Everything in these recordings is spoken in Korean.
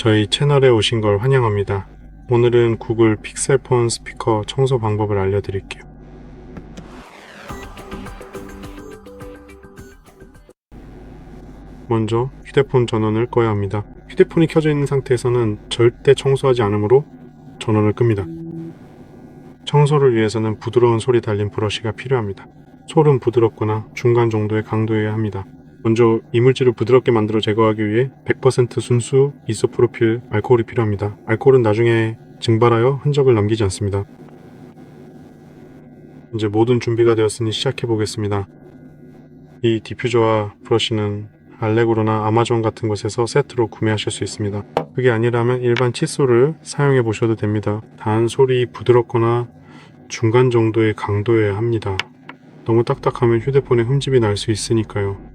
저희 채널에 오신 걸 환영합니다. 오늘은 구글 픽셀폰 스피커 청소 방법을 알려드릴게요. 먼저 휴대폰 전원을 꺼야 합니다. 휴대폰이 켜져 있는 상태에서는 절대 청소하지 않으므로 전원을 끕니다. 청소를 위해서는 부드러운 솔이 달린 브러쉬가 필요합니다. 솔은 부드럽거나 중간 정도의 강도여야 합니다. 먼저 이물질을 부드럽게 만들어 제거하기 위해 100% 순수 이소프로필 알코올이 필요합니다. 알코올은 나중에 증발하여 흔적을 남기지 않습니다. 이제 모든 준비가 되었으니 시작해 보겠습니다. 이 디퓨저와 브러쉬는 알레그로나 아마존 같은 곳에서 세트로 구매하실 수 있습니다. 그게 아니라면 일반 칫솔을 사용해 보셔도 됩니다. 단 솔이 부드럽거나 중간 정도의 강도여야 합니다. 너무 딱딱하면 휴대폰에 흠집이 날 수 있으니까요.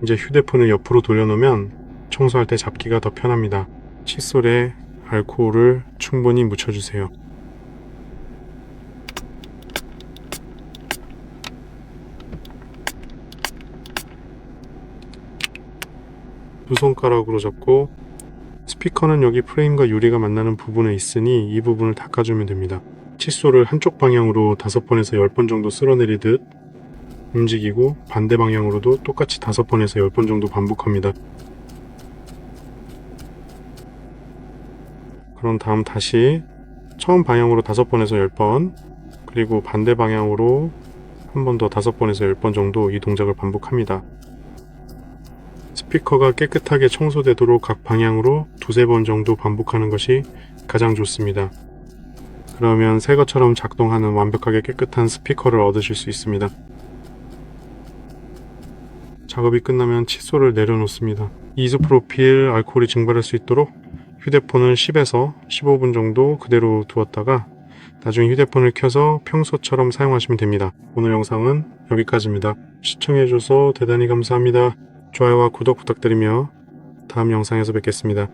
이제 휴대폰을 옆으로 돌려놓으면 청소할 때 잡기가 더 편합니다. 칫솔에 알코올을 충분히 묻혀주세요. 두 손가락으로 잡고 스피커는 여기 프레임과 유리가 만나는 부분에 있으니 이 부분을 닦아주면 됩니다. 칫솔을 한쪽 방향으로 5번에서 10번 정도 쓸어내리듯 움직이고 반대 방향으로도 똑같이 5번에서 10번 정도 반복합니다. 그런 다음 다시 처음 방향으로 5번에서 10번, 그리고 반대 방향으로 한 번 더 5번에서 10번 정도 이 동작을 반복합니다. 스피커가 깨끗하게 청소되도록 각 방향으로 2-3번 정도 반복하는 것이 가장 좋습니다. 그러면 새 것처럼 작동하는 완벽하게 깨끗한 스피커를 얻으실 수 있습니다. 작업이 끝나면 칫솔을 내려놓습니다. 이소프로필 알코올이 증발할 수 있도록 휴대폰을 10에서 15분 정도 그대로 두었다가 나중에 휴대폰을 켜서 평소처럼 사용하시면 됩니다. 오늘 영상은 여기까지입니다. 시청해주셔서 대단히 감사합니다. 좋아요와 구독 부탁드리며 다음 영상에서 뵙겠습니다.